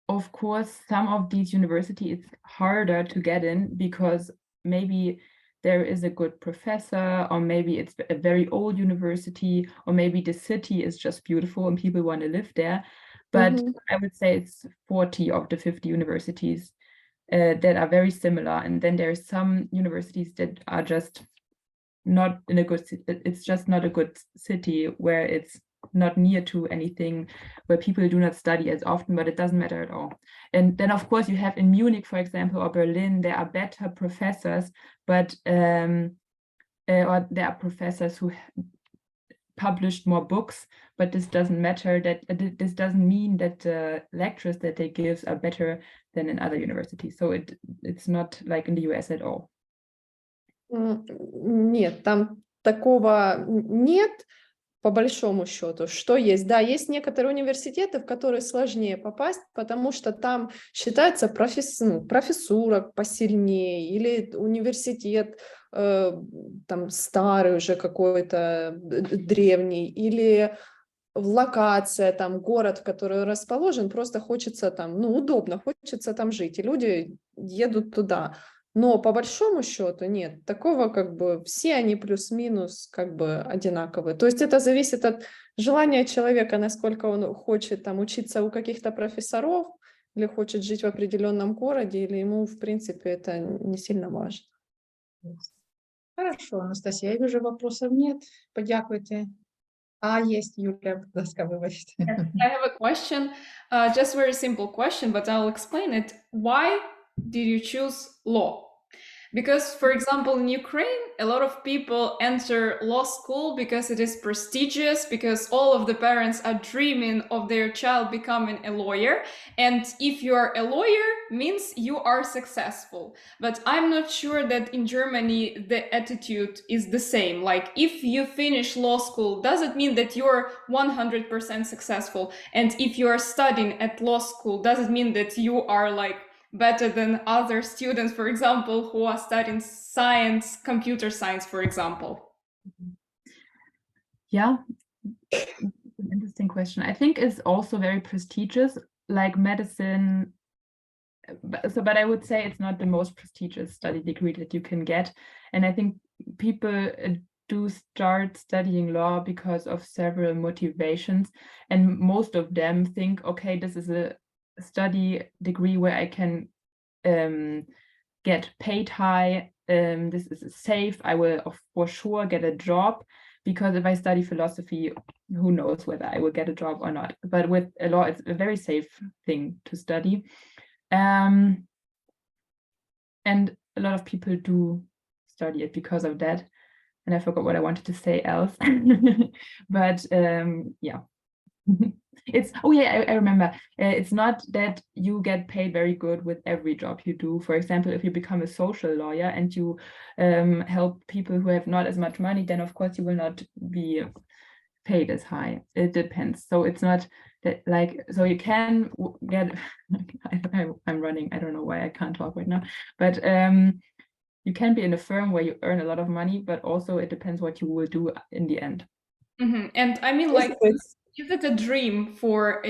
of course, some of these universities it's harder to get in because maybe there is a good professor, or maybe it's a very old university, or maybe the city is just beautiful and people want to live there. But I would say it's 40 of the 50 universities that are very similar. And then there are some universities that are just not in a good, it's just not a good city where it's not near to anything, where people do not study as often, but it doesn't matter at all. And then of course you have in Munich, for example, or Berlin, there are better professors, but or there are professors who published more books, but this doesn't matter, that this doesn't mean that the lectures that they give are better than in other universities. So it's not like in the US at all. Нет, там такого нет, по большому счету. Что есть? Да, есть некоторые университеты, в которые сложнее попасть, потому что там считается профессура посильнее, или университет там старый уже какой-то, древний, или локация, там город, в который расположен, просто хочется там, удобно, хочется там жить, и люди едут туда. Но по большому счету нет, такого как бы все они плюс-минус как бы одинаковые. То есть это зависит от желания человека, насколько он хочет там учиться у каких-то профессоров, или хочет жить в определенном городе, или ему в принципе это не сильно важно. Хорошо, Анастасия, я вижу, вопросов нет. Подякуйте. Есть Юлия, будь ласка, вибачте. Yes, I have a question, just very simple question, but I'll explain it. Why did you choose law? Because, for example, in Ukraine, a lot of people enter law school because it is prestigious, because all of the parents are dreaming of their child becoming a lawyer. And if you are a lawyer, means you are successful. But I'm not sure that in Germany, the attitude is the same. Like, if you finish law school, does it mean that you're 100% successful? And if you are studying at law school, does it mean that you are like better than other students, for example, who are studying science, computer science, for example? Yeah, an interesting question. I think it's also very prestigious, like medicine. But I would say it's not the most prestigious study degree that you can get. And I think people do start studying law because of several motivations. And most of them think, okay, this is a study degree where I can get paid high, this is safe, I will for sure get a job, because if I study philosophy, who knows whether I will get a job or not. But with a law, it's a very safe thing to study. And a lot of people do study it because of that. And I forgot what I wanted to say else. But yeah. It's I remember, it's not that you get paid very good with every job you do. For example, if you become a social lawyer and you help people who have not as much money, then of course you will not be paid as high. It depends. So it's not that like, so you can get I'm running, I don't know why I can't talk right now, but you can be in a firm where you earn a lot of money, but also it depends what you will do in the end. And I mean, like, It's- is it a dream for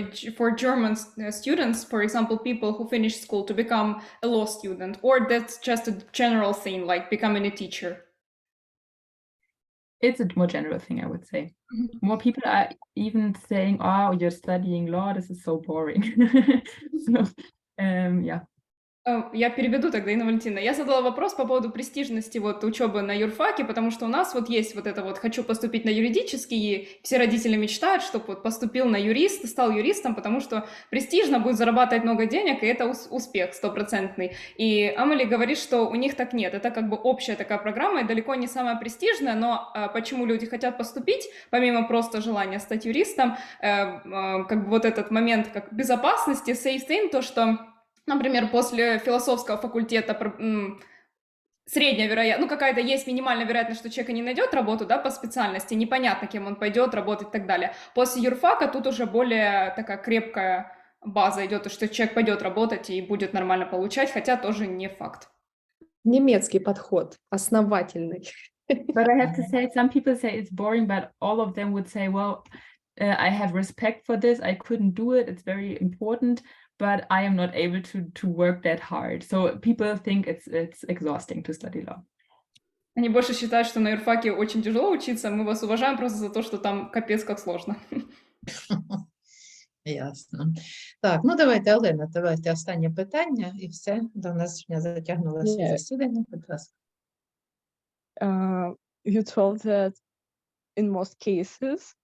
German students, for example, people who finish school, to become a law student, or that's just a general thing, like becoming a teacher? It's a more general thing, I would say. More people are even saying, "Oh, you're studying law. This is so boring." So, yeah. Я переведу тогда, Инна Валентиновна. Я задала вопрос по поводу престижности вот учебы на юрфаке, потому что у нас вот есть вот это вот «хочу поступить на юридический», и все родители мечтают, чтобы вот поступил на юрист, стал юристом, потому что престижно, будет зарабатывать много денег, и это успех стопроцентный. И Амелі говорит, что у них так нет. Это как бы общая такая программа, и далеко не самая престижная, но почему люди хотят поступить, помимо просто желания стать юристом, как бы вот этот момент как безопасности, safe thing, то, что, например, после философского факультета средняя вероятность, ну какая-то есть минимальная вероятность, что человек не найдет работу, да, по специальности, непонятно, кем он пойдет работать и так далее. После юрфака тут уже более такая крепкая база идет, что человек пойдет работать и будет нормально получать, хотя тоже не факт. Немецкий подход, основательный. But I have to say, some people say it's boring, but all of them would say, well, I have respect for this. I couldn't do it. It's very important, but I am not able to work that hard. So people think it's exhausting to study law. Они больше считают, что на юрфаке очень тяжело учиться. Мы вас уважаем просто за то, что там капец как сложно. Ясно. Так, ну давайте, Олена, давайте останнє питання, і все, до нас вже затягнулося засідання, будь ласка. You told that in most cases,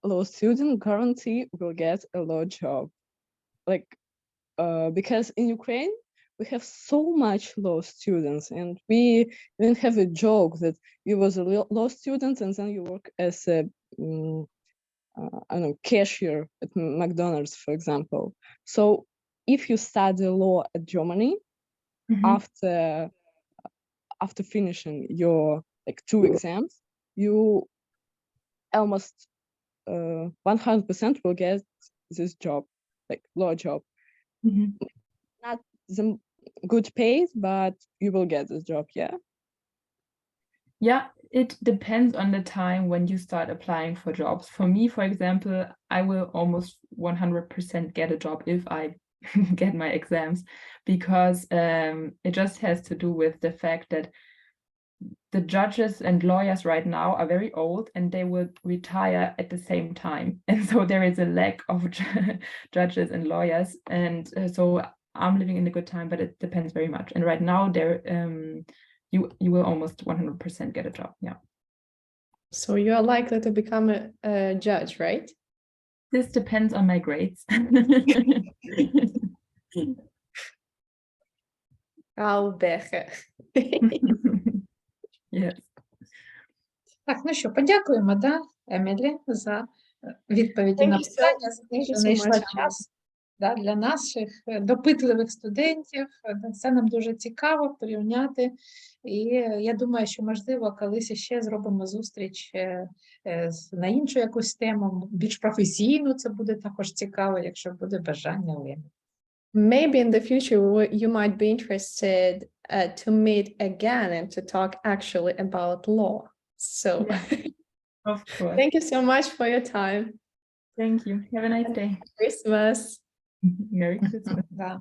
law student guarantee will get a law job. Like, because in Ukraine, we have so much law students, and we even have a joke that you was a law student and then you work as a, I don't know, cashier at McDonald's, for example. So if you study law at Germany, after finishing your like 2 exams, you almost 100% will get this job, like law job. Not the good paid, but you will get this job, yeah? Yeah, it depends on the time when you start applying for jobs. For me, for example, I will almost 100% get a job if I get my exams, because it just has to do with the fact that the judges and lawyers right now are very old and they will retire at the same time. And so there is a lack of judges and lawyers. And so I'm living in a good time, but it depends very much. And right now there, you will almost 100% get a job, yeah. So you are likely to become a judge, right? This depends on my grades. Бехер. Yes. Так, ну що, подякуємо, да, Емілі, за відповіді на питання, за те, що знайшла час, да, для наших допитливих студентів. Це нам дуже цікаво порівняти. І я думаю, що, можливо, колись ще зробимо зустріч на іншу якусь тему, більш професійну, це буде також цікаво, якщо буде бажання, Олена. Maybe in the future you might be interested to meet again and to talk actually about law. So Of course. thank you so much for your time. Thank you. Have a nice day. Christmas. Merry Christmas. Да.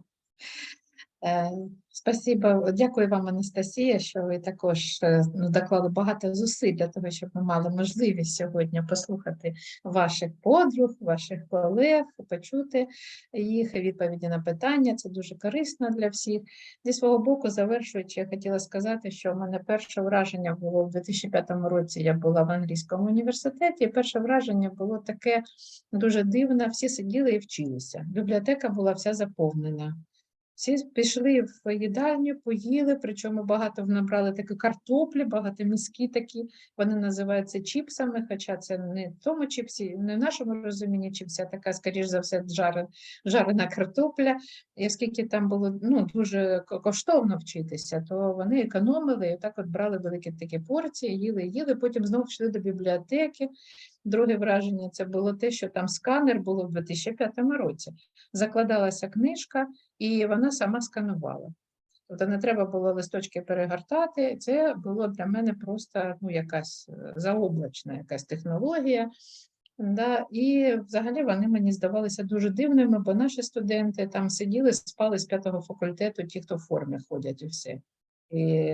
Спасибо, дякую вам, Анастасія, що ви також доклали багато зусиль для того, щоб ми мали можливість сьогодні послухати ваших подруг, ваших колег, почути їх відповіді на питання. Це дуже корисно для всіх. Зі свого боку, завершуючи, я хотіла сказати, що в мене перше враження було в 2005 році, я була в англійському університеті, і перше враження було таке дуже дивне, всі сиділи і вчилися. Бібліотека була вся заповнена. Всі пішли в їдальню, поїли, причому багато набрали такі картоплі, багато міски такі, вони називаються чіпсами, хоча це не в тому чіпсі, не в нашому розумінні чіпсі, а така, скоріш за все, жарена картопля. І оскільки там було дуже коштовно вчитися, то вони економили і так от брали великі такі порції, їли, потім знову йшли до бібліотеки. Друге враження – це було те, що там сканер було в 2005 році. Закладалася книжка, і вона сама сканувала. Тобто не треба було листочки перегортати, це було для мене просто якась заоблачна якась технологія. Да, і взагалі вони мені здавалися дуже дивними, бо наші студенти там сиділи, спали з 5-го факультету, ті, хто в формі ходять і все. І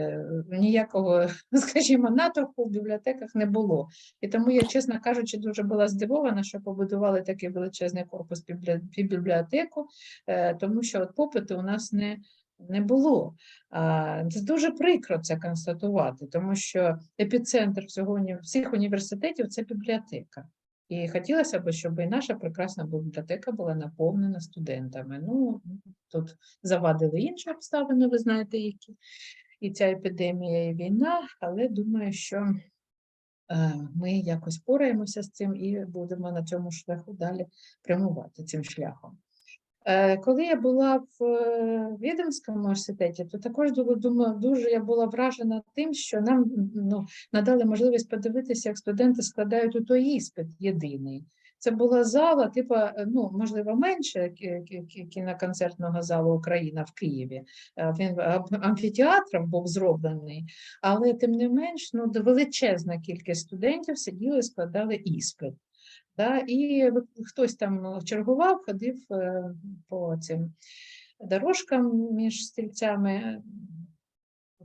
ніякого, скажімо, натовпу в бібліотеках не було. І тому я, чесно кажучи, дуже була здивована, що побудували такий величезний корпус під бібліотеку, тому що от попиту у нас не було. Це дуже прикро це констатувати, тому що епіцентр всіх університетів – це бібліотека. І хотілося б, щоб і наша прекрасна бібліотека була наповнена студентами. Ну, тут завадили інші обставини, ви знаєте, які. І ця епідемія, і війна, але думаю, що ми якось пораємося з цим і будемо на цьому шляху далі прямувати цим шляхом. Коли я була в Віденському університеті, то також дуже я була вражена тим, що нам надали можливість подивитися, як студенти складають той іспит єдиний. Це була зала, можливо, менше кіноконцертного залу «Україна» в Києві. Він амфітеатром був зроблений, але тим не менш, величезна кількість студентів сиділи і складали іспит. Да, і хтось там чергував, ходив по цим дорожкам між стільцями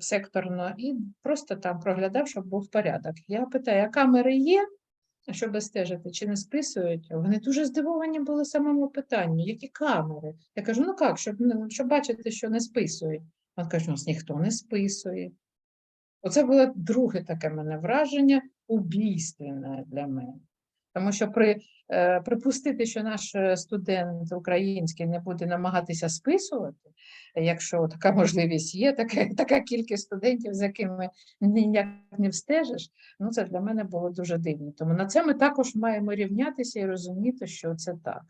секторно і просто там проглядав, щоб був порядок. Я питаю, а камери є, щоб стежити, чи не списують? Вони дуже здивовані були самому питанню, які камери? Я кажу, щоб бачити, що не списують. Він каже, у нас ніхто не списує. Оце було друге таке мене враження, убійственне для мене. Тому що припустити, що наш студент український не буде намагатися списувати, якщо така можливість є, така кількість студентів, з якими ніяк не встежиш, це для мене було дуже дивно. Тому на це ми також маємо рівнятися і розуміти, що це так.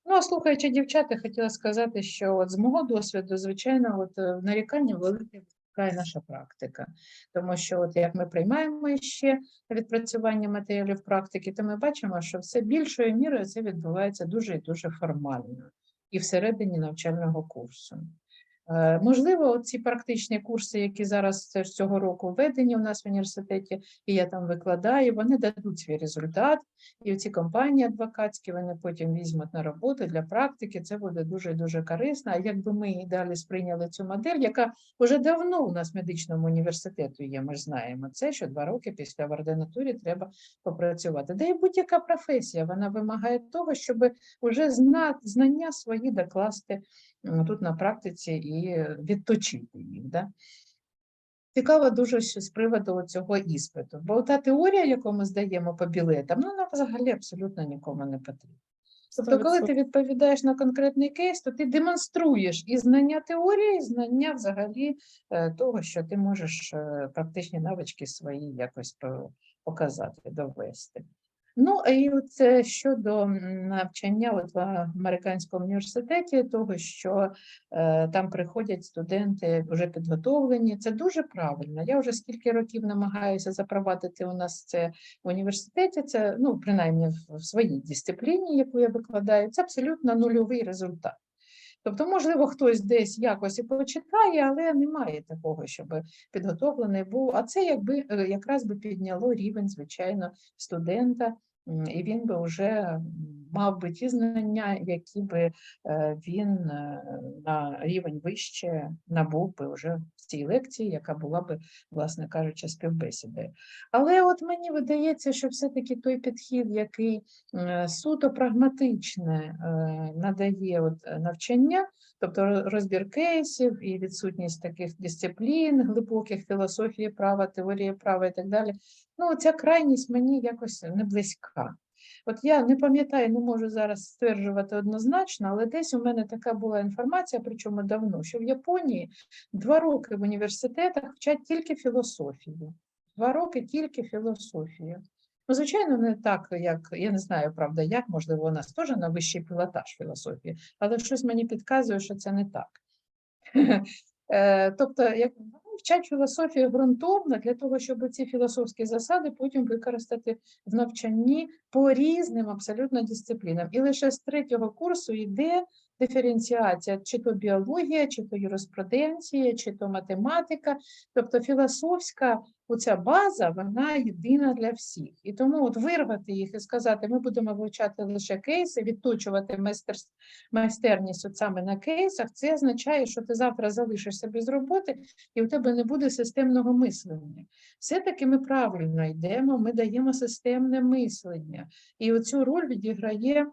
Ну, а слухаючи дівчат, я хотіла сказати, що з мого досвіду, звичайно, нарікання велике наша практика. Тому що як ми приймаємо ще відпрацювання матеріалів практики, то ми бачимо, що все більшою мірою це відбувається дуже і дуже формально і всередині навчального курсу. Можливо, ці практичні курси, які зараз цього року введені у нас в університеті, і я там викладаю, вони дадуть свій результат, і ці компанії адвокатські, вони потім візьмуть на роботу для практики, це буде дуже-дуже корисно. А якби ми і далі сприйняли цю модель, яка вже давно у нас в медичному університеті є, ми ж знаємо це, що 2 роки після в ординатурі треба попрацювати. Да і будь-яка професія, вона вимагає того, щоб вже знання свої докласти тут на практиці і відточити їх. Да? Цікаво дуже з приводу цього іспиту, бо та теорія, яку ми здаємо по білетам, вона взагалі абсолютно нікому не потрібна. Тобто, коли ти відповідаєш на конкретний кейс, то ти демонструєш і знання теорії, і знання взагалі того, що ти можеш практичні навички свої якось показати, довести. Ну, і це щодо навчання в американському університеті, того, що там приходять студенти вже підготовлені, це дуже правильно. Я вже скільки років намагаюся запровадити у нас це в університеті, це, принаймні в своїй дисципліні, яку я викладаю, це абсолютно нульовий результат. Тобто, можливо, хтось десь якось і почитає, але немає такого, щоб підготовлений був. А це якраз би підняло рівень, звичайно, студента, і він би вже мав би ті знання, які би він на рівень вище набув би вже в цій лекції, яка була би, власне кажучи, співбесідою. Але мені видається, що все-таки той підхід, який суто прагматичне надає навчання, тобто розбір кейсів і відсутність таких дисциплін, глибоких філософії права, теорії права і так далі, ця крайність мені якось не близька. Я не пам'ятаю, не можу зараз стверджувати однозначно, але десь у мене така була інформація, причому давно, що в Японії 2 роки в університетах вчать тільки філософію. 2 роки тільки філософію. Звичайно, не так, як, я не знаю, правда, як, можливо, у нас теж на вищий пілотаж філософії, але щось мені підказує, що це не так. Тобто, вчать філософію ґрунтовно для того, щоб ці філософські засади потім використати в навчанні по різним абсолютно дисциплінам. І лише з 3-го курсу йде диференціація, чи то біологія, чи то юриспруденція, чи то математика. Тобто філософська оця база, вона єдина для всіх. І тому от вирвати їх і сказати, ми будемо вивчати лише кейси, відточувати майстерність от саме на кейсах, це означає, що ти завтра залишишся без роботи і у тебе не буде системного мислення. Все-таки ми правильно йдемо, ми даємо системне мислення. І оцю роль відіграє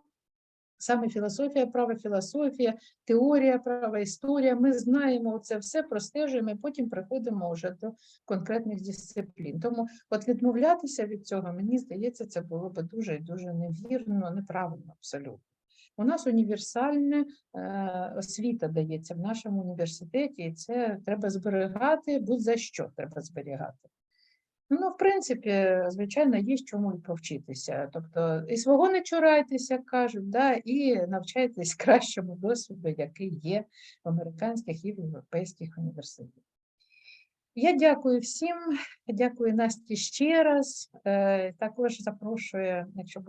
саме філософія права, філософія, теорія права, історія. Ми знаємо це все, простежуємо, і потім приходимо вже до конкретних дисциплін. Тому от відмовлятися від цього, мені здається, це було б дуже і дуже невірно, неправильно абсолютно. У нас універсальна освіта дається в нашому університеті, і це треба зберігати, будь-за що треба зберігати. Ну, в принципі, звичайно, є чому і повчитися. Тобто і свого не чурайтеся, кажуть, да, і навчайтесь кращому досвіду, який є в американських і в європейських університетах. Я дякую всім, дякую Насті ще раз. Також запрошую, якщо буде